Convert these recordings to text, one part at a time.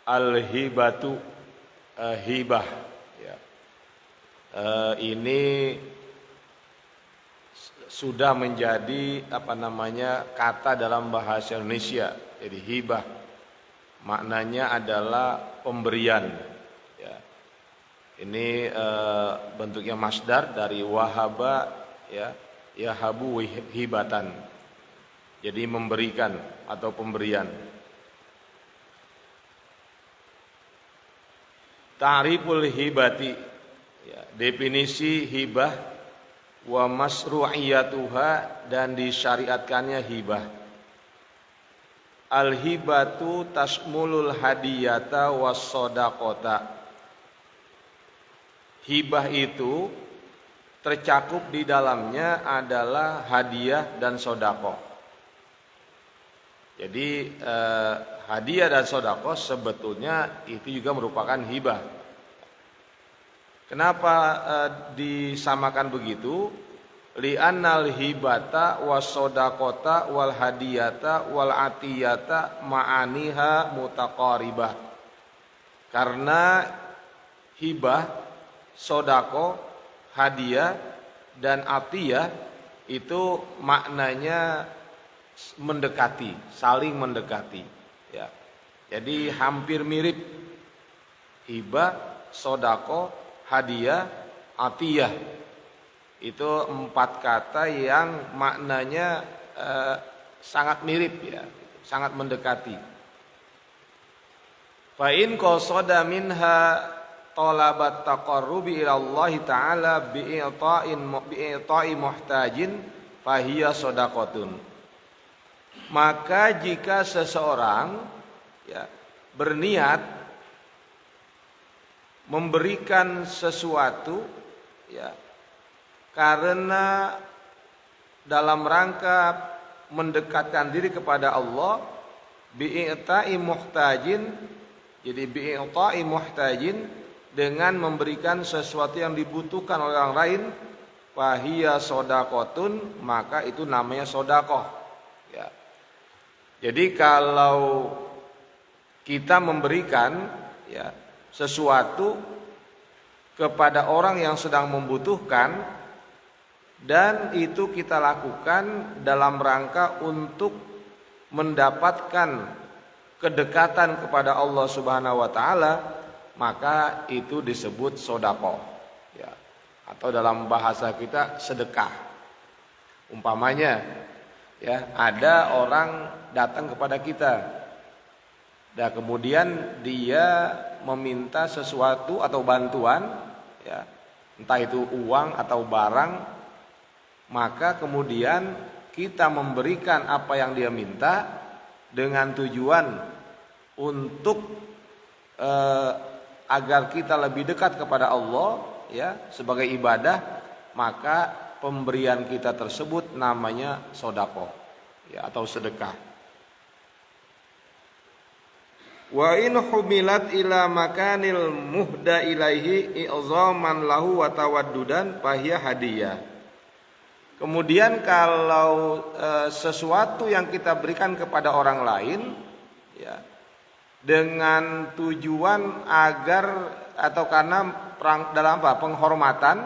Al-hibatu, hibah ya. Ini sudah menjadi kata dalam bahasa Indonesia. Jadi hibah maknanya adalah pemberian ya. Ini bentuknya masdar dari wahaba ya, yahabu hibatan. Jadi memberikan atau pemberian. Ta'riful hibati ya, definisi hibah wa masru'iyatuha dan disyariatkannya hibah. Al-hibatu tasmulul hadiyata was shadaqata. Hibah itu tercakup di dalamnya adalah hadiah dan sedekah. Jadi hadiah dan sedekah sebetulnya itu juga merupakan hibah. Kenapa disamakan begitu? Li'annal hibata was shadaqata wal hadiyata wal atiyata ma'aniha mutaqaribah. Karena hibah, sedekah, hadiah dan atiyah itu maknanya mendekati, saling mendekati ya. Jadi hampir mirip. Hibah, sedekah, hadiah, atiyah. Itu 4 kata yang maknanya sangat mirip ya, sangat mendekati. Fa in qasada minha talabat taqarrubi ila Allah taala bi'ita'i muhtajin fahiya shadaqatun. Maka jika seseorang ya berniat memberikan sesuatu ya karena dalam rangka mendekatkan diri kepada Allah, bi'ita'i muhtajin, jadi bi'ita'i muhtajin dengan memberikan sesuatu yang dibutuhkan oleh orang lain, fahiya shadaqatun, maka itu namanya sedekah ya. Jadi kalau kita memberikan ya sesuatu kepada orang yang sedang membutuhkan dan itu kita lakukan dalam rangka untuk mendapatkan kedekatan kepada Allah Subhanahu wa taala, maka itu disebut sedekah ya. Atau dalam bahasa kita sedekah. Umpamanya ya, ada orang datang kepada kita. Dan kemudian dia meminta sesuatu atau bantuan ya, entah itu uang atau barang, maka kemudian kita memberikan apa yang dia minta dengan tujuan untuk agar kita lebih dekat kepada Allah ya sebagai ibadah, maka pemberian kita tersebut namanya sedekah ya, atau sedekah. Wa in humilat ila makanil muhda ilaihi i'zaman lahu wa tawaddudan fahiya hadiyah. Kemudian kalau sesuatu yang kita berikan kepada orang lain ya dengan tujuan agar atau karena dalam penghormatan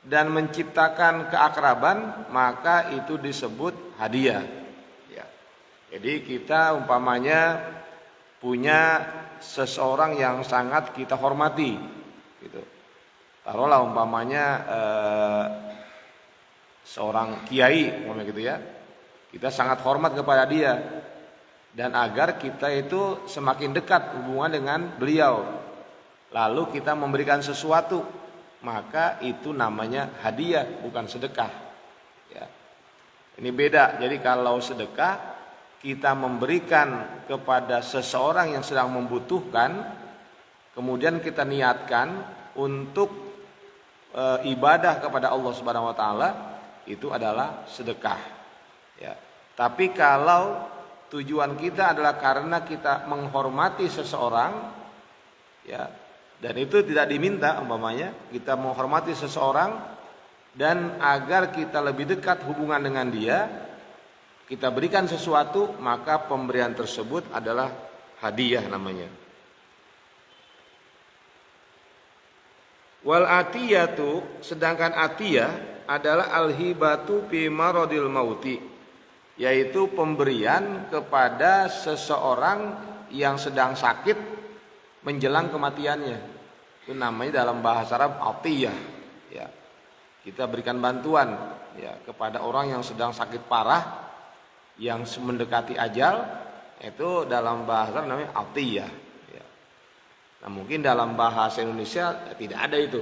dan menciptakan keakraban, maka itu disebut hadiah ya. Jadi kita umpamanya punya seseorang yang sangat kita hormati gitu. Taruhlah umpamanya seorang kiai umpamanya gitu ya. Kita sangat hormat kepada dia dan agar kita itu semakin dekat hubungan dengan beliau. Lalu kita memberikan sesuatu, maka itu namanya hadiah, bukan sedekah ya. Ini beda. Jadi kalau sedekah kita memberikan kepada seseorang yang sedang membutuhkan, kemudian kita niatkan untuk ibadah kepada Allah Subhanahu wa taala, itu adalah sedekah ya. Tapi kalau tujuan kita adalah karena kita menghormati seseorang ya, dan itu tidak diminta, umpamanya kita menghormati seseorang dan agar kita lebih dekat hubungan dengan dia, kita berikan sesuatu, maka pemberian tersebut adalah hadiah namanya Wal atiyatu, sedangkan atiyah adalah al-hibatu fi maradil mauti, yaitu pemberian kepada seseorang yang sedang sakit menjelang kematiannya. Itu namanya dalam bahasa Arab atiyah, ya. Kita berikan bantuan ya kepada orang yang sedang sakit parah, yang mendekati ajal, itu dalam bahasa Arab namanya atiyah. Ya. Nah, mungkin dalam bahasa Indonesia tidak ada itu,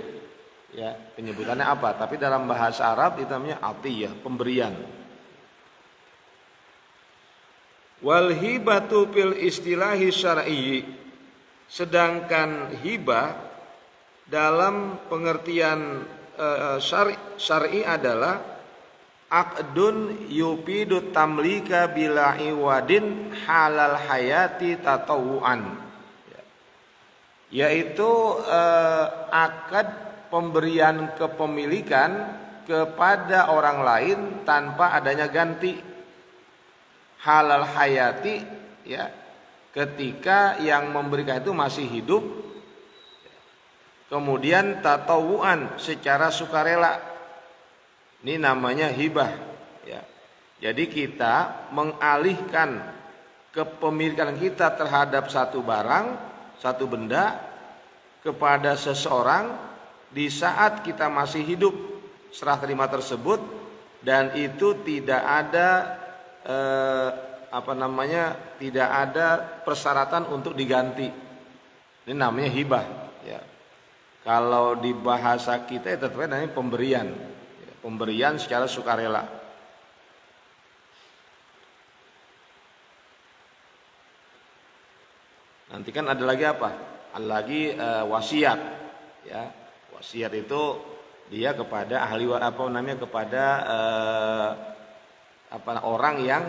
ya penyebutannya apa? Tapi dalam bahasa Arab itu namanya atiyah, pemberian. Wal hibatu fil istilahi syar'i, sedangkan hibah dalam pengertian syar'i adalah aqdun yufidu tamlika bila iwadin halal hayati tatawuan, yaitu akad pemberian kepemilikan kepada orang lain tanpa adanya ganti, halal hayati, ya ketika yang memberikan itu masih hidup, kemudian tatawuan secara sukarela, ini namanya hibah, ya. Jadi kita mengalihkan kepemilikan kita terhadap satu barang, satu benda kepada seseorang di saat kita masih hidup, serah terima tersebut, dan itu tidak ada tidak ada persyaratan untuk diganti. Ini namanya hibah, ya. Kalau di bahasa kita itu namanya pemberian, ya, pemberian secara sukarela. Nanti kan ada lagi apa? Ada lagi wasiat, ya. Wasiat itu dia kepada ahli kepada orang yang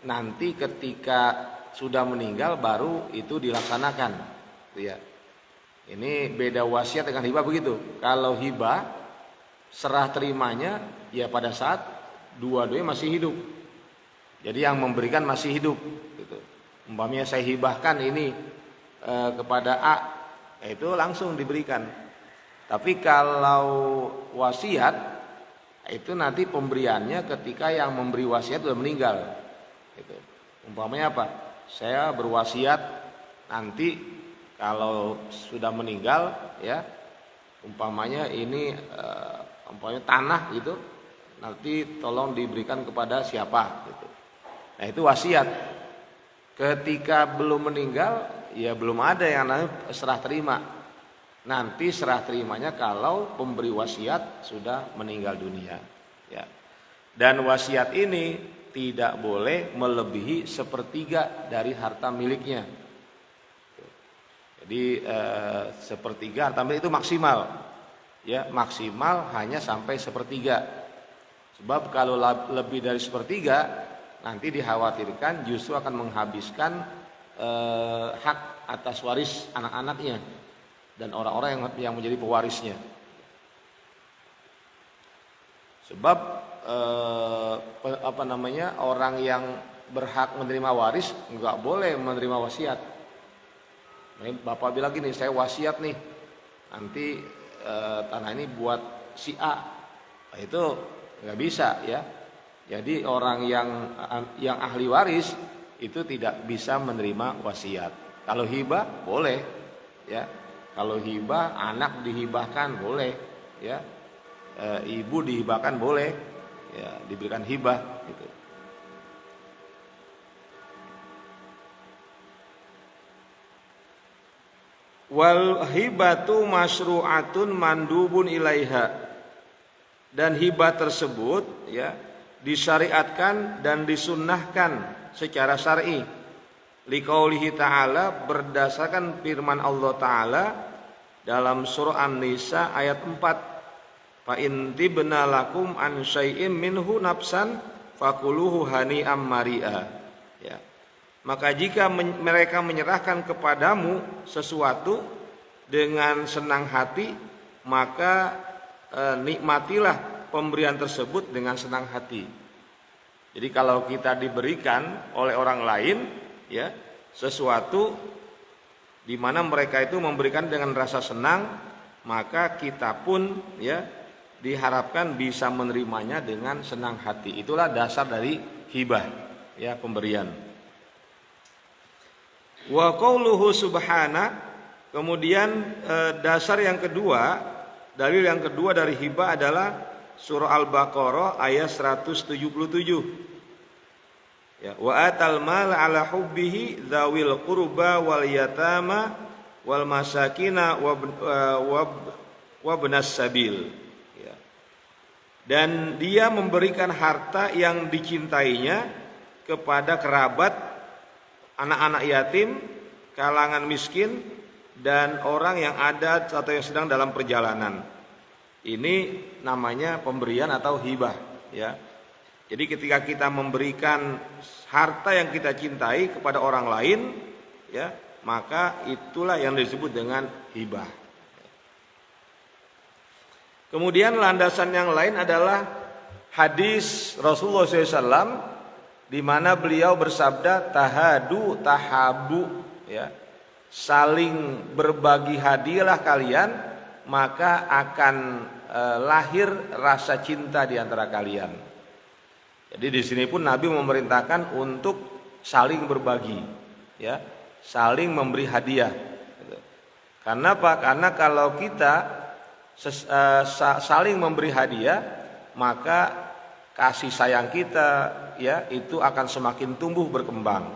nanti ketika sudah meninggal baru itu dilaksanakan, ya. Ini beda wasiat dengan hibah begitu. Kalau hibah serah terimanya ya pada saat dua-duanya masih hidup. Jadi yang memberikan masih hidup, gitu. Umpamanya saya hibahkan ini kepada A, itu langsung diberikan. Tapi kalau wasiat itu nanti pemberiannya ketika yang memberi wasiat sudah meninggal. Gitu. Umpamanya apa? Saya berwasiat nanti kalau sudah meninggal, ya, umpamanya ini umpamanya tanah gitu, nanti tolong diberikan kepada siapa, gitu. Nah itu wasiat. Ketika belum meninggal, ya belum ada yang namanya serah terima. Nanti serah terimanya kalau pemberi wasiat sudah meninggal dunia, ya. Dan wasiat ini tidak boleh melebihi sepertiga dari harta miliknya. Jadi sepertiga harta milik itu maksimal, ya maksimal hanya sampai sepertiga. Sebab kalau lebih dari sepertiga nanti dikhawatirkan justru akan menghabiskan hak atas waris anak-anaknya dan orang-orang yang menjadi pewarisnya. Sebab orang yang berhak menerima waris nggak boleh menerima wasiat. Bapak bilang gini, saya wasiat nih, nanti tanah ini buat si A, nah, itu nggak bisa, ya. Jadi orang yang ahli waris itu tidak bisa menerima wasiat. Kalau hibah boleh, ya. Kalau hibah anak dihibahkan boleh, ya. Ibu dihibahkan boleh, ya, diberikan hibah, gitu. Wal hibatu masyru'atun mandubun ilaiha, dan hibah tersebut, ya, disyariatkan dan disunnahkan secara syar'i. Liqaulihi ta'ala, berdasarkan firman Allah Ta'ala dalam surah An-Nisa ayat 4, fa in tibna lakum an syai'im minhu nafsan fakuluhu hani'am mari'a, ya. Maka jika mereka menyerahkan kepadamu sesuatu dengan senang hati, maka nikmatilah pemberian tersebut dengan senang hati. Jadi kalau kita diberikan oleh orang lain, ya, sesuatu di mana mereka itu memberikan dengan rasa senang, maka kita pun ya diharapkan bisa menerimanya dengan senang hati. Itulah dasar dari hibah, ya, pemberian. Wa qauluhu subhana, kemudian dasar yang kedua, dalil yang kedua dari hibah adalah surah Al-Baqarah ayat 177. Ya, wa atal mal ala hubbihi dzawil qurba wal yatama wal masakina wa benas sabil. Ya. Dan dia memberikan harta yang dicintainya kepada kerabat, anak-anak yatim, kalangan miskin, dan orang yang ada atau yang sedang dalam perjalanan. Ini namanya pemberian atau hibah, ya. Jadi ketika kita memberikan harta yang kita cintai kepada orang lain, ya, maka itulah yang disebut dengan hibah. Kemudian landasan yang lain adalah hadis Rasulullah SAW, di mana beliau bersabda tahadu tahabu, ya, saling berbagi hadiahlah kalian, maka akan lahir rasa cinta di antara kalian. Jadi di sini pun Nabi memerintahkan untuk saling berbagi, ya, saling memberi hadiah. Karena apa? Karena kalau kita saling memberi hadiah, maka kasih sayang kita, ya, itu akan semakin tumbuh berkembang.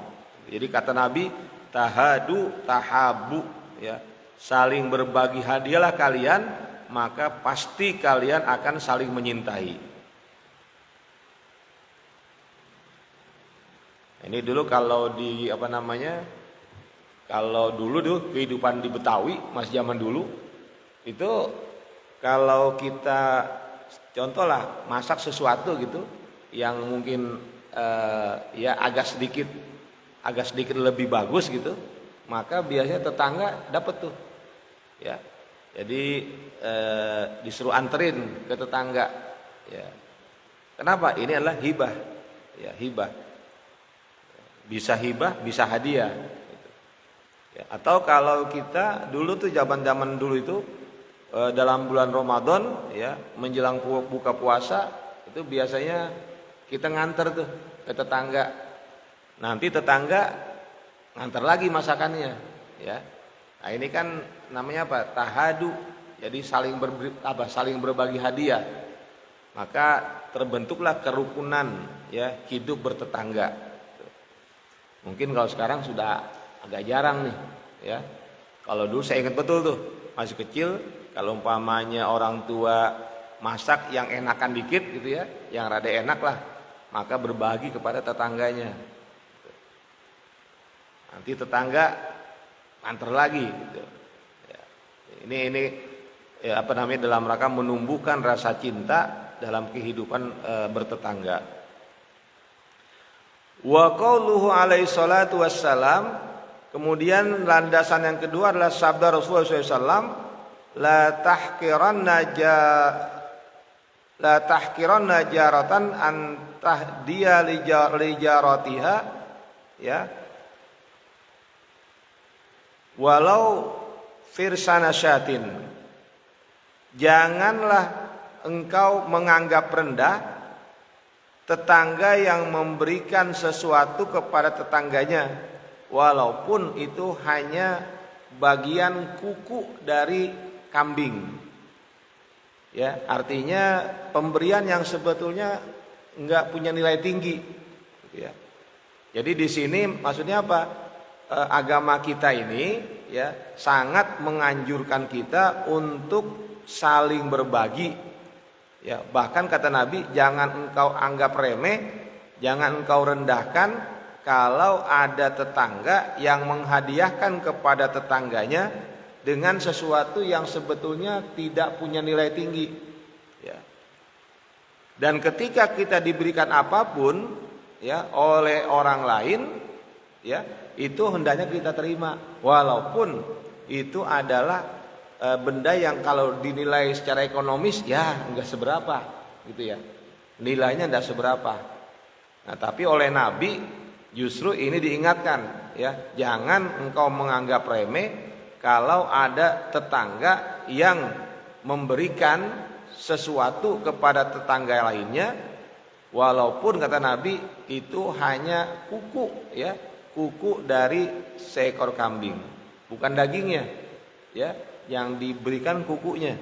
Jadi kata Nabi, tahadu tahabu, ya, saling berbagi hadiahlah kalian, maka pasti kalian akan saling menyintai. Ini dulu kalau di kalau dulu tuh kehidupan di Betawi masih zaman dulu itu, kalau kita contoh lah masak sesuatu gitu yang mungkin ya agak sedikit lebih bagus gitu, maka biasanya tetangga dapat tuh, ya. Jadi disuruh anterin ke tetangga, ya. Kenapa? Ini adalah hibah, ya, hibah. Bisa hibah, bisa hadiah. Ya, atau kalau kita dulu tuh zaman dulu itu dalam bulan Ramadan, ya, menjelang buka puasa itu biasanya kita nganter tuh ke tetangga. Nanti tetangga nganter lagi masakannya, ya. Nah, ini kan namanya apa? Tahadu. Jadi saling berbagi hadiah. Maka terbentuklah kerukunan, ya, hidup bertetangga. Mungkin kalau sekarang sudah agak jarang nih, ya. Kalau dulu saya ingat betul tuh, masih kecil, kalau umpamanya orang tua masak yang enakan dikit gitu, ya, yang rada enak lah, maka berbagi kepada tetangganya. Nanti tetangga antar lagi gitu. Ya. Ini ya, dalam rangka menumbuhkan rasa cinta dalam kehidupan bertetangga. Wa qauluhu alaihi salatu wassalam, kemudian landasan yang kedua adalah sabda Rasulullah SAW, la tahqiranna jaratan antah dia li jaratiha, ya, walau firsana syatin. Janganlah engkau menganggap rendah tetangga yang memberikan sesuatu kepada tetangganya, walaupun itu hanya bagian kuku dari kambing. Ya, artinya pemberian yang sebetulnya enggak punya nilai tinggi. Ya. Jadi di sini maksudnya apa? Agama kita ini, ya, sangat menganjurkan kita untuk saling berbagi. Ya, bahkan kata Nabi, jangan engkau anggap remeh, jangan engkau rendahkan kalau ada tetangga yang menghadiahkan kepada tetangganya dengan sesuatu yang sebetulnya tidak punya nilai tinggi. Ya. Dan ketika kita diberikan apapun, ya, oleh orang lain, ya, itu hendaknya kita terima, walaupun itu adalah benda yang kalau dinilai secara ekonomis ya enggak seberapa gitu, ya, nilainya enggak seberapa. Nah, tapi oleh Nabi justru ini diingatkan, ya, jangan engkau menganggap remeh kalau ada tetangga yang memberikan sesuatu kepada tetangga lainnya, walaupun kata Nabi itu hanya kuku, ya, kuku dari seekor kambing, bukan dagingnya, ya, yang diberikan kukunya.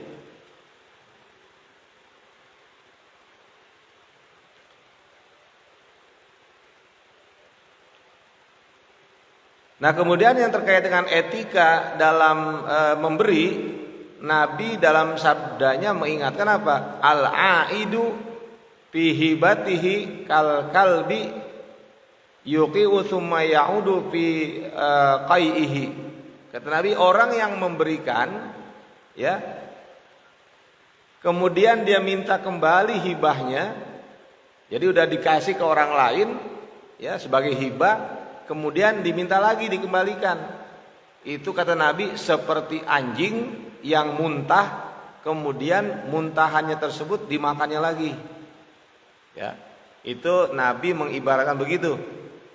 Nah, kemudian yang terkait dengan etika dalam memberi, Nabi dalam sabdanya mengingatkan apa? Al-aidu fi hibatihi kal kalbi yuqi'u tsumma ya'udu fi qai'ihi. Kata Nabi, orang yang memberikan, ya, kemudian dia minta kembali hibahnya, jadi udah dikasih ke orang lain, ya, sebagai hibah, kemudian diminta lagi dikembalikan. Itu kata Nabi seperti anjing yang muntah, kemudian muntahannya tersebut dimakannya lagi. Ya, itu Nabi mengibaratkan begitu.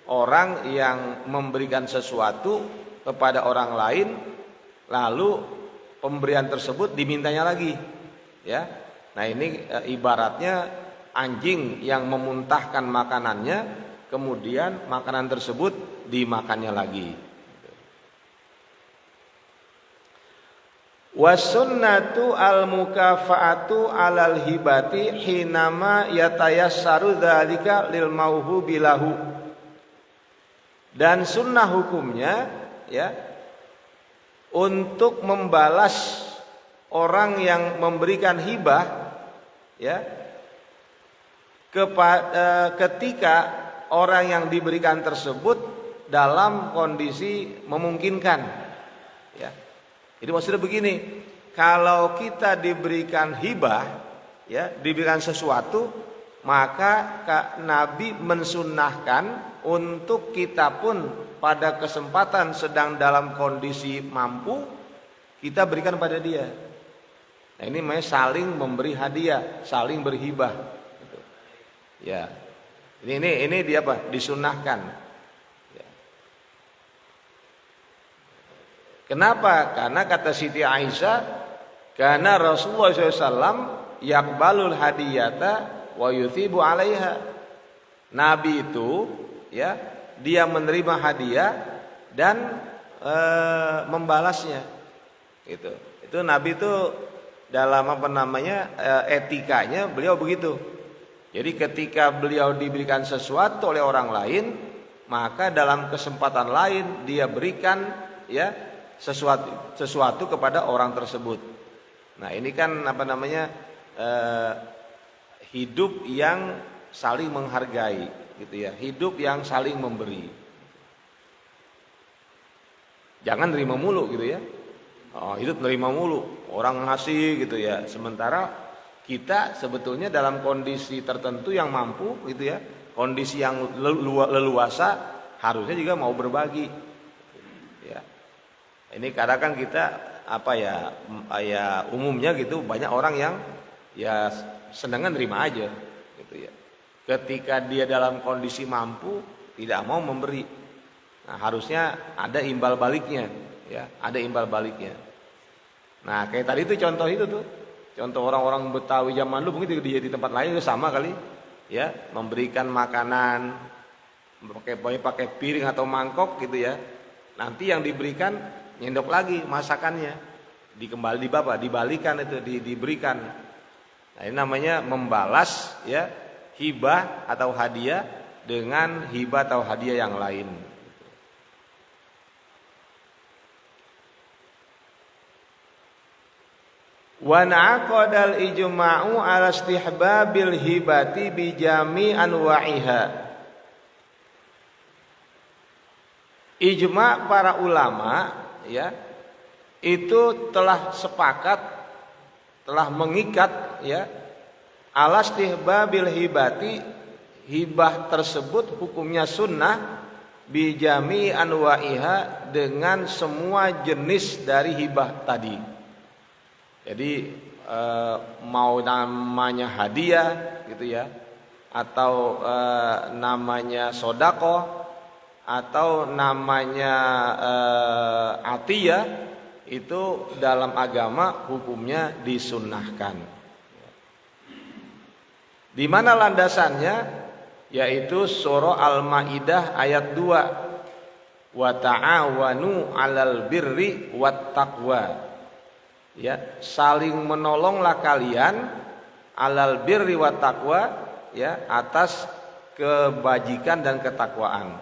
Orang yang memberikan sesuatu kepada orang lain, lalu pemberian tersebut dimintanya lagi. Ya, nah ini ibaratnya anjing yang memuntahkan makanannya, kemudian makanan tersebut dimakannya lagi. Wasunnatu al-mukafa'atu alal hibati hinama yatayassaru dzalika lil mauhubi lahu. Dan sunnah hukumnya, ya, untuk membalas orang yang memberikan hibah, ya, ketika orang yang diberikan tersebut dalam kondisi memungkinkan, ya. Jadi maksudnya begini, kalau kita diberikan hibah, ya, diberikan sesuatu, maka Nabi mensunnahkan untuk kita pun pada kesempatan sedang dalam kondisi mampu, kita berikan pada dia. Nah, ini namanya saling memberi hadiah, saling berhibah. Ya, ini dia apa? Disunnahkan. Kenapa? Karena kata Siti Aisyah, karena Rasulullah SAW yaqbalul hadiyata wa yuthibu alaiha. Nabi itu, ya, dia menerima hadiah dan membalasnya. Gitu. Itu Nabi itu dalam apa namanya etikanya beliau begitu. Jadi ketika beliau diberikan sesuatu oleh orang lain, maka dalam kesempatan lain dia berikan, ya, sesuatu kepada orang tersebut. Nah, ini kan apa namanya hidup yang saling menghargai, gitu ya, hidup yang saling memberi. Jangan nerima mulu, gitu ya. Oh, hidup nerima mulu, orang ngasih, gitu ya. Sementara kita sebetulnya dalam kondisi tertentu yang mampu, gitu ya, kondisi yang leluasa, harusnya juga mau berbagi. Ya. Ini kadang kan kita apa ya umumnya gitu, banyak orang yang ya senangan nerima aja, gitu ya. Ketika dia dalam kondisi mampu tidak mau memberi. Nah, harusnya ada imbal baliknya, ya, ada imbal baliknya. Nah, kayak tadi itu contoh itu tuh. Contoh orang-orang Betawi zaman dulu mungkin di tempat lain itu sama kali, ya, memberikan makanan pakai piring atau mangkok, gitu ya. Nanti yang diberikan nyendok lagi masakannya, dibalikan itu, diberikan. Nah, ini namanya membalas, ya, hibah atau hadiah dengan hibah atau hadiah yang lain. Wa na'aqadal ijma'u 'ala istihbabil hibati bi jami' anwa'iha. Ijma' para ulama, ya, itu telah sepakat, telah mengikat, ya, 'ala istihbabil hibati, hibah tersebut hukumnya sunnah, bi jami' anwa'iha, dengan semua jenis dari hibah tadi. Jadi mau namanya hadiah, gitu ya, atau namanya sodako, atau namanya atiyah, itu dalam agama hukumnya disunnahkan. Di mana landasannya? Yaitu surah Al-Maidah ayat 2. Wa ta'awanu 'alal birri wat taqwa. Ya, saling menolonglah kalian 'alal birri wat taqwa, ya, atas kebajikan dan ketakwaan.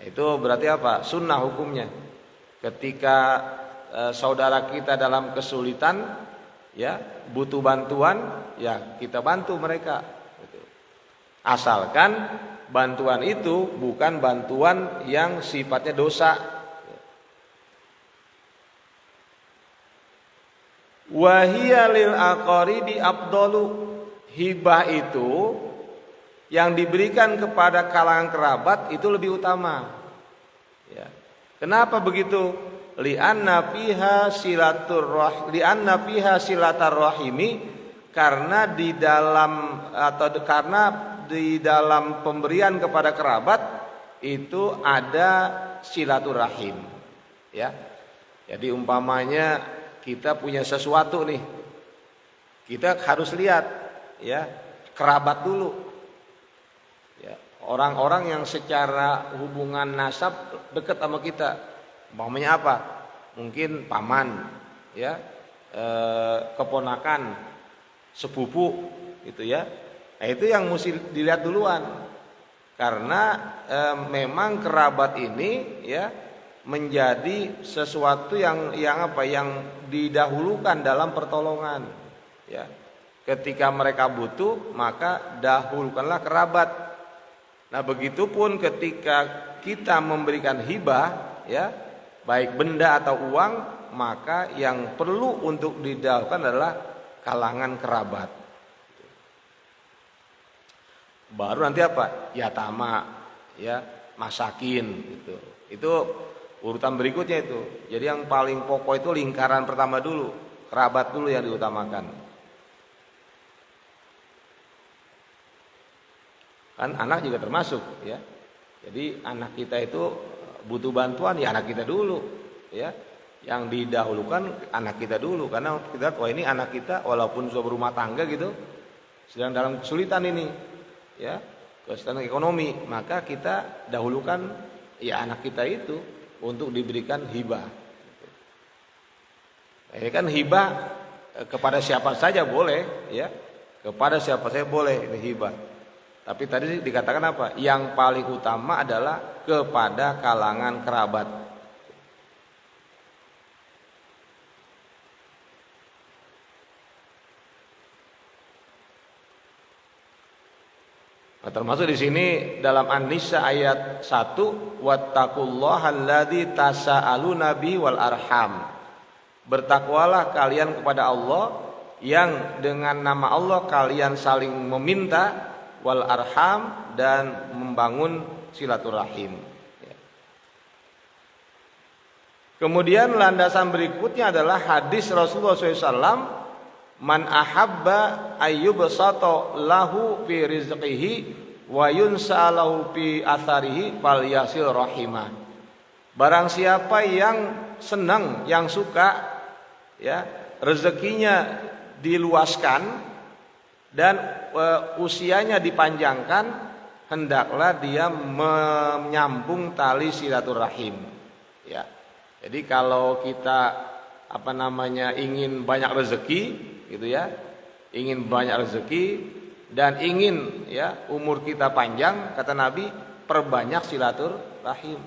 Itu berarti apa? Sunnah hukumnya. Ketika saudara kita dalam kesulitan, ya, butuh bantuan, ya kita bantu mereka. Asalkan bantuan itu bukan bantuan yang sifatnya dosa. Wahiya lil aqaribi afdalu. Hibah itu yang diberikan kepada kalangan kerabat itu lebih utama. Ya. Kenapa begitu? Li'anna fiha silaturrahimi, karena di dalam pemberian kepada kerabat itu ada silaturahim, ya. Jadi umpamanya kita punya sesuatu nih, kita harus lihat, ya, kerabat dulu, ya, orang-orang yang secara hubungan nasab dekat sama kita. Umpamanya apa? Mungkin paman, ya, keponakan, sepupu, gitu ya. Nah, itu yang mesti dilihat duluan, karena memang kerabat ini, ya, menjadi sesuatu yang didahulukan dalam pertolongan, ya. Ketika mereka butuh, maka dahulukanlah kerabat. Nah, begitupun ketika kita memberikan hibah, ya, baik benda atau uang, maka yang perlu untuk didahulukan adalah kalangan kerabat. Baru nanti apa? Yatama, ya, masakin, gitu. Itu urutan berikutnya itu. Jadi yang paling pokok itu lingkaran pertama dulu, kerabat dulu yang diutamakan. Kan anak juga termasuk, ya. Jadi anak kita itu butuh bantuan, ya anak kita dulu, ya. Yang didahulukan anak kita dulu, karena kita, wah ini anak kita walaupun sudah berumah tangga gitu, sedang dalam kesulitan ini, ya, kesulitan ekonomi, maka kita dahulukan, ya, anak kita itu untuk diberikan hibah. Ini kan hibah kepada siapa saja boleh, ya, kepada siapa saja boleh ini hibah. Tapi tadi dikatakan apa? Yang paling utama adalah kepada kalangan kerabat. Nah, termasuk di sini dalam An-Nisa ayat 1, wattaqullaha alladzi tasaaluna bihi wal arham. Bertakwalah kalian kepada Allah yang dengan nama Allah kalian saling meminta, wal arham, dan membangun silaturahim. Kemudian landasan berikutnya adalah hadis Rasulullah SAW, man ahabba ayyubsata lahu fi rizqihi wa yunsalahu fi atharihi falyasil rahimah. Barang siapa yang senang, yang suka, ya, rezekinya diluaskan dan usianya dipanjangkan, hendaklah dia menyambung tali silaturahim, ya. Jadi kalau kita ingin banyak rezeki, gitu ya, ingin banyak rezeki dan ingin, ya, umur kita panjang, kata Nabi, perbanyak silaturahim.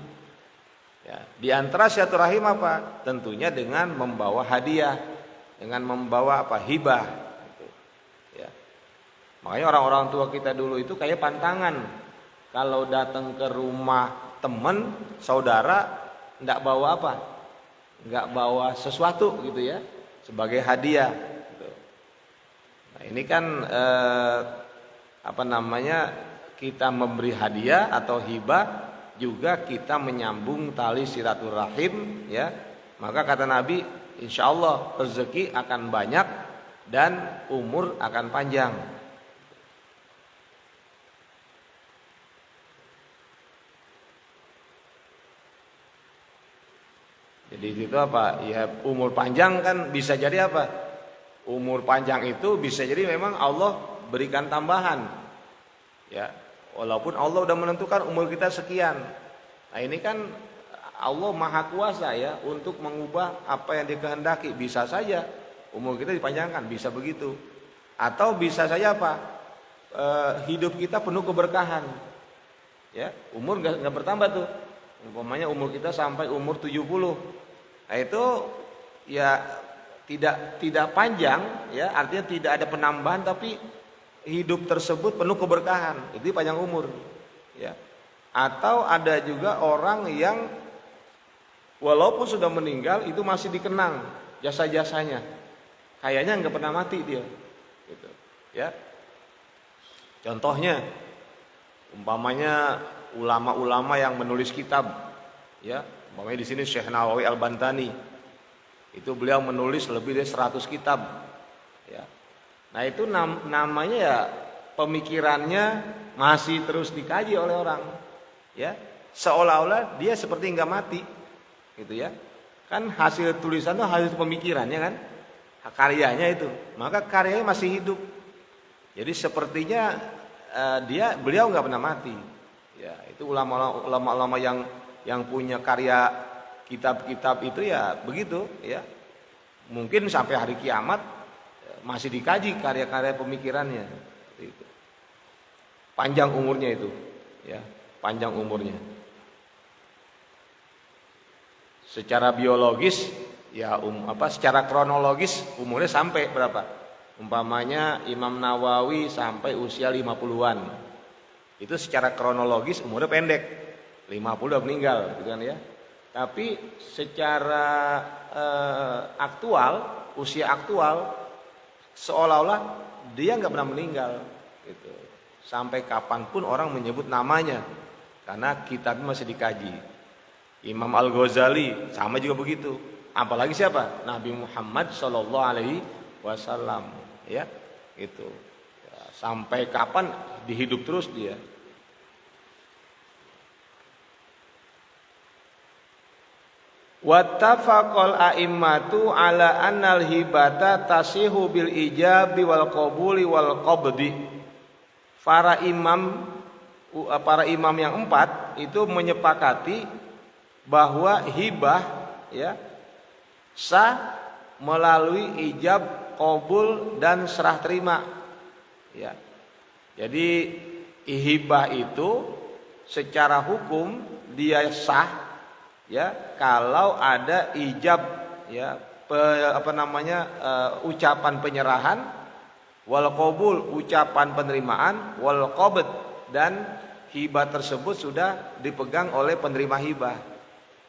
Ya, di antara silaturahim apa? Tentunya dengan membawa hadiah, dengan membawa hibah. Gitu. Ya. Makanya orang-orang tua kita dulu itu kayak pantangan, kalau datang ke rumah teman, saudara, nggak bawa apa? Nggak bawa sesuatu, gitu ya, sebagai hadiah. Gitu. Nah, ini kan kita memberi hadiah atau hibah, juga kita menyambung tali silaturahim, ya. Maka kata Nabi, insya Allah rezeki akan banyak dan umur akan panjang. Jadi itu apa? Ya umur panjang kan bisa jadi apa? Umur panjang itu bisa jadi memang Allah berikan tambahan. Ya, walaupun Allah udah menentukan umur kita sekian. Nah, ini kan Allah Maha Kuasa ya untuk mengubah apa yang dikehendaki. Bisa saja umur kita dipanjangkan, bisa begitu. Atau bisa saja apa? Hidup kita penuh keberkahan. Ya, umur nggak bertambah tuh. Umpamanya umur kita sampai umur 70. Nah, itu ya tidak panjang ya, artinya tidak ada penambahan tapi hidup tersebut penuh keberkahan. Itu panjang umur. Ya. Atau ada juga orang yang walaupun sudah meninggal itu masih dikenang jasa-jasanya. Kayaknya nggak pernah mati dia. Gitu. Ya. Contohnya, umpamanya ulama-ulama yang menulis kitab, ya, umpamanya di sini Syekh Nawawi Al-Bantani, itu beliau menulis lebih dari 100 kitab, ya. Nah itu namanya ya pemikirannya masih terus dikaji oleh orang, ya, seolah-olah dia seperti nggak mati, gitu ya. Kan hasil tulisan itu hasil pemikirannya kan, karyanya itu, maka karyanya masih hidup. Jadi sepertinya beliau nggak pernah mati. Ya, itu ulama-ulama yang punya karya kitab-kitab itu ya begitu ya. Mungkin sampai hari kiamat masih dikaji karya-karya pemikirannya. Itu. Panjang umurnya itu, ya, panjang umurnya. Secara biologis ya secara kronologis umurnya sampai berapa? Umpamanya Imam Nawawi sampai usia 50-an. Itu secara kronologis umurnya pendek. 50 udah meninggal gitu kan ya. Tapi secara aktual, usia aktual seolah-olah dia nggak pernah meninggal gitu. Sampai kapanpun orang menyebut namanya karena kitabnya masih dikaji. Imam Al-Ghazali sama juga begitu. Apalagi siapa? Nabi Muhammad SAW. Ya, itu ya, sampai kapan dihidup terus dia. Wattafaqal a'immatu ala annal hibata tasihu bil ijabi wal qabuli wal qabdi. Para imam yang 4 itu menyepakati bahwa hibah ya sah melalui ijab, qabul dan serah terima. Ya. Jadi hibah itu secara hukum dia sah ya kalau ada ijab ya ucapan penyerahan, wal qabul ucapan penerimaan, wal qabd dan hibah tersebut sudah dipegang oleh penerima hibah.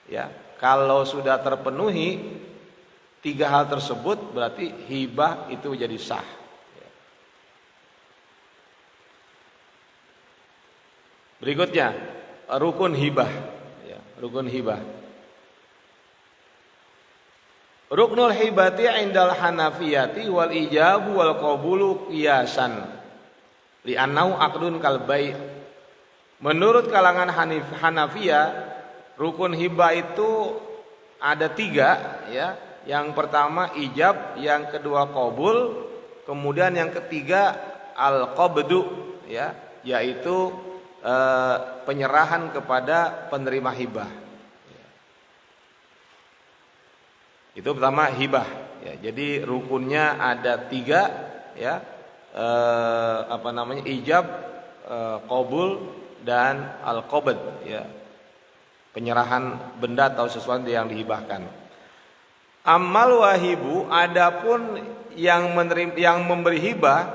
Ya, kalau sudah terpenuhi 3 hal tersebut berarti hibah itu jadi sah. Berikutnya rukun hibah. Ya, rukun hibah. Ruknul hibati indal hanafiyati wal ijabu wal qabulu qiyasan li'annahu aqdun kal bai'. Menurut kalangan Hanafiyah, rukun hibah itu ada 3 ya. Yang pertama ijab, yang kedua qabul, kemudian yang ketiga al-qabdu ya, yaitu penyerahan kepada penerima hibah. Itu pertama hibah ya. Jadi rukunnya ada 3 ya. Ijab, qabul dan al-qabd ya. Penyerahan benda atau sesuatu yang dihibahkan. Amal wahibu, adapun yang memberi hibah,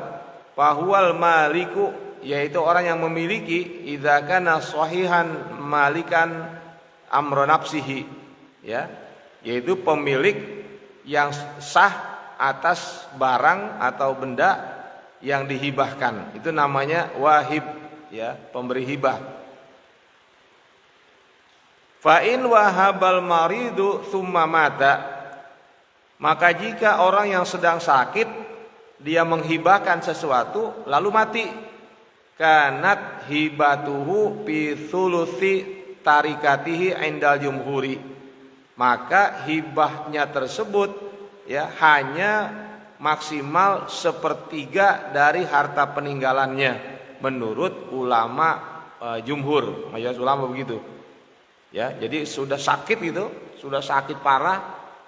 fahuwal maliku, yaitu orang yang memiliki, idza kana sahihan malikan amro nafsihi ya, yaitu pemilik yang sah atas barang atau benda yang dihibahkan. Itu namanya wahib ya, pemberi hibah. Fa in wahabal maridu tsumma mata, maka jika orang yang sedang sakit dia menghibahkan sesuatu lalu mati, kanat hibatuhu fi thuluthi tarikatihi indal jumhuri, maka hibahnya tersebut ya hanya maksimal sepertiga dari harta peninggalannya menurut ulama jumhur, mayoritas ulama begitu. Ya, jadi sudah sakit gitu, sudah sakit parah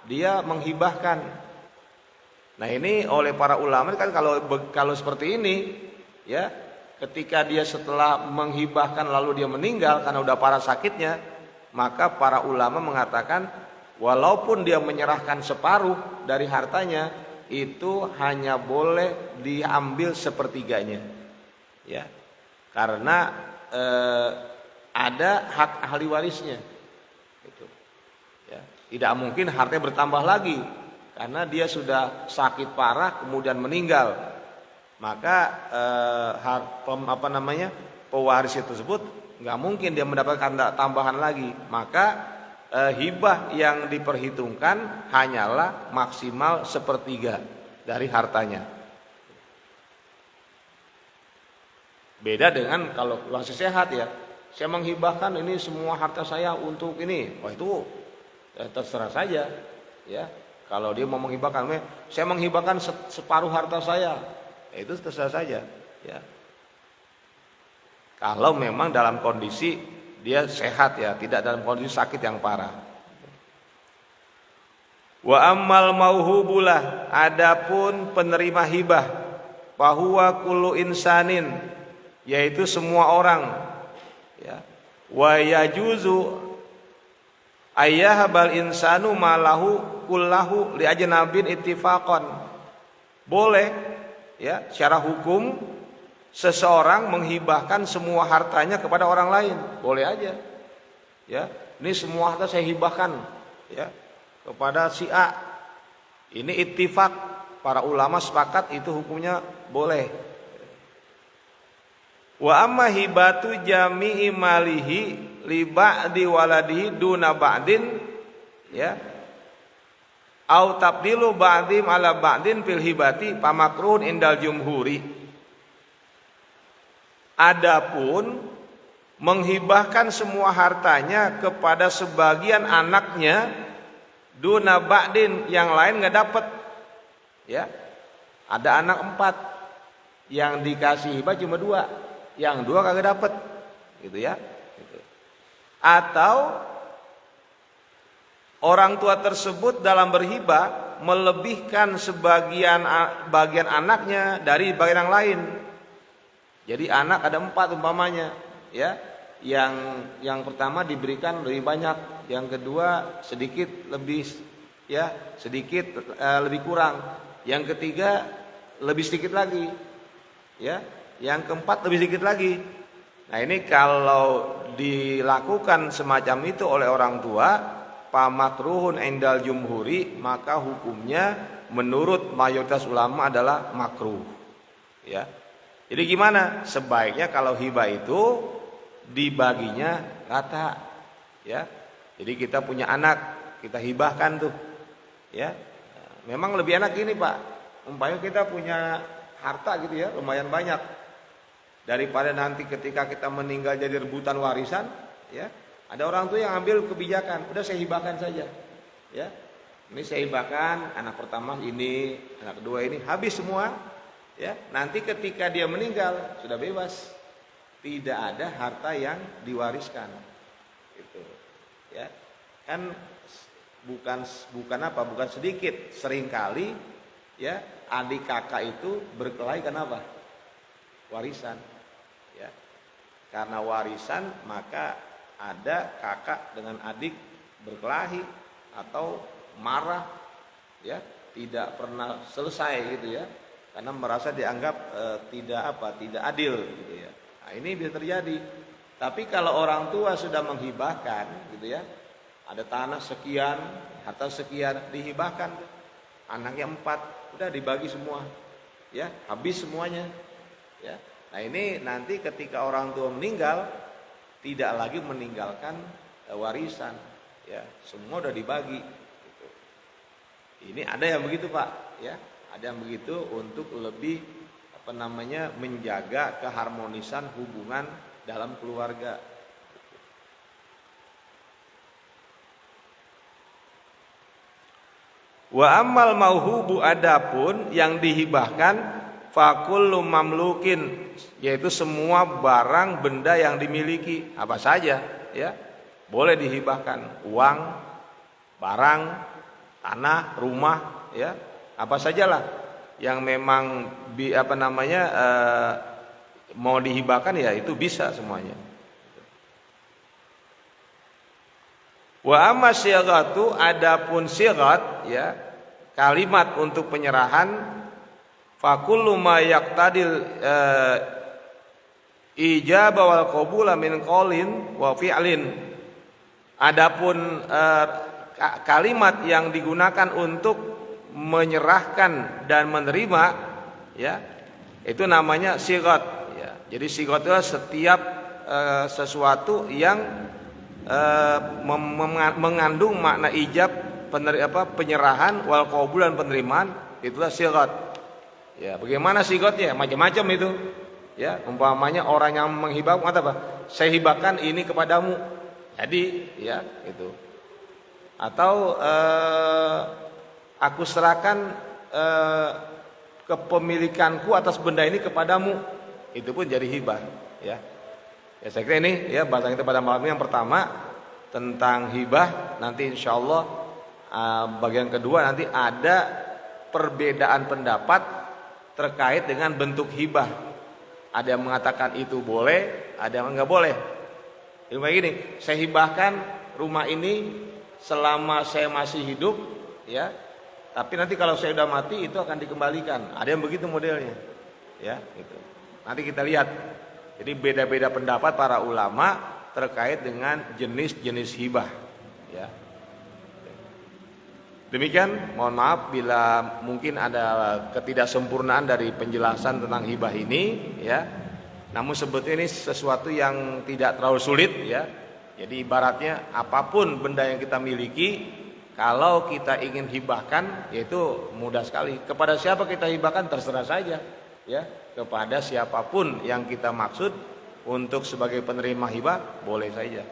dia menghibahkan. Nah, ini oleh para ulama kan kalau seperti ini ya, ketika dia setelah menghibahkan lalu dia meninggal karena udah parah sakitnya, maka para ulama mengatakan walaupun dia menyerahkan separuh dari hartanya, itu hanya boleh diambil sepertiganya, ya, karena ada hak ahli warisnya, gitu. Ya, tidak mungkin hartanya bertambah lagi karena dia sudah sakit parah kemudian meninggal, maka pewaris tersebut nggak mungkin dia mendapatkan tambahan lagi, maka hibah yang diperhitungkan hanyalah maksimal sepertiga dari hartanya. Beda dengan kalau masih sehat ya, saya menghibahkan ini semua harta saya untuk ini, wah itu terserah saja ya. Kalau dia mau menghibahkan, saya menghibahkan separuh harta saya, itu terserah saja ya. Kalau memang dalam kondisi dia sehat ya, tidak dalam kondisi sakit yang parah. Wa ammal mauhubulah, adapun penerima hibah, fahuwa kullu insanin, yaitu semua orang ya. Wa yajuzu ayyahbal insanu malahu kullahu li ajnabin ittifaqan. Boleh ya, secara hukum seseorang menghibahkan semua hartanya kepada orang lain, boleh aja. Ya, ini semua harta saya hibahkan ya kepada si A. Ini ittifaq, para ulama sepakat itu hukumnya boleh. Wa amma hibatu jami'i malihi li ba'di waladihi duna ba'din ya, au tabdilu ba'dim ala ba'din fil hibati pamakruhun indal jumhuri. Adapun menghibahkan semua hartanya kepada sebagian anaknya duna ba'din, yang lain nggak dapat ya. Ada anak 4 yang dikasih hibah cuma 2, yang 2 kagak dapat gitu ya gitu. Atau orang tua tersebut dalam berhibah melebihkan bagian anaknya dari bagian yang lain. Jadi anak ada 4 umpamanya ya, yang pertama diberikan lebih banyak, yang kedua sedikit lebih ya, sedikit lebih kurang, yang ketiga lebih sedikit lagi ya, yang keempat lebih sedikit lagi. Nah, ini kalau dilakukan semacam itu oleh orang tua, pamakruhun indal jumhuri, maka hukumnya menurut mayoritas ulama adalah makruh ya. Jadi gimana? Sebaiknya kalau hibah itu dibaginya rata ya. Jadi kita punya anak, kita hibahkan tuh ya. Memang lebih enak ini Pak, umpamanya kita punya harta gitu ya, lumayan banyak, daripada nanti ketika kita meninggal jadi rebutan warisan ya. Ada orang tuh yang ambil kebijakan, udah saya hibahkan saja ya. Ini saya hibahkan anak pertama ini, anak kedua ini, habis semua ya. Nanti ketika dia meninggal sudah bebas, tidak ada harta yang diwariskan gitu ya. Kan bukan sedikit, seringkali ya adik kakak itu berkelahi kenapa? Warisan ya. Karena warisan maka ada kakak dengan adik berkelahi atau marah ya, tidak pernah selesai gitu ya, karena merasa dianggap tidak adil gitu ya. Nah, ini bisa terjadi. Tapi kalau orang tua sudah menghibahkan gitu ya, ada tanah sekian, harta sekian dihibahkan, anaknya 4, udah dibagi semua ya, habis semuanya ya. Nah, ini nanti ketika orang tua meninggal tidak lagi meninggalkan warisan ya, semua udah dibagi gitu. Ini ada yang begitu Pak ya. Ada yang begitu untuk lebih menjaga keharmonisan hubungan dalam keluarga. Wa ammal mauhubu, adapun yang dihibahkan, fakullu mamlukin, yaitu semua barang benda yang dimiliki, apa saja ya, boleh dihibahkan. Uang, barang, tanah, rumah, ya, apa sajalah yang memang mau dihibahkan, ya itu bisa semuanya. Wa amma syighatu, adapun syighat, ya, kalimat untuk penyerahan, fakullu ma yaqtadil ijaba wal qabula min qaulin wa fi'lin. Adapun kalimat yang digunakan untuk menyerahkan dan menerima, ya, itu namanya syighat, ya. Jadi syighat itu setiap sesuatu yang mengandung makna ijab, penyerahan, wal qabul dan penerimaan, itulah syighat. Ya, bagaimana syighatnya? Macam-macam itu. Ya, umpamanya orang yang menghibah apa? Saya hibahkan ini kepadamu. Jadi, ya, itu. Atau aku serahkan kepemilikanku atas benda ini kepadamu. Itu pun jadi hibah, ya. Ya, saya kira ini ya bahasan kita pada malam ini yang pertama tentang hibah. Nanti insya Allah bagian kedua nanti ada perbedaan pendapat terkait dengan bentuk hibah. Ada yang mengatakan itu boleh, ada yang nggak boleh. Jadi kayak gini, saya hibahkan rumah ini selama saya masih hidup, ya. Tapi nanti kalau saya udah mati itu akan dikembalikan. Ada yang begitu modelnya, ya. Gitu. Nanti kita lihat. Jadi beda-beda pendapat para ulama terkait dengan jenis-jenis hibah, ya. Demikian, mohon maaf bila mungkin ada ketidaksempurnaan dari penjelasan tentang hibah ini, ya. Namun sebetulnya ini sesuatu yang tidak terlalu sulit, ya. Jadi ibaratnya apapun benda yang kita miliki, kalau kita ingin hibahkan, yaitu mudah sekali. Kepada siapa kita hibahkan terserah saja, ya. Kepada siapapun yang kita maksud untuk sebagai penerima hibah boleh saja.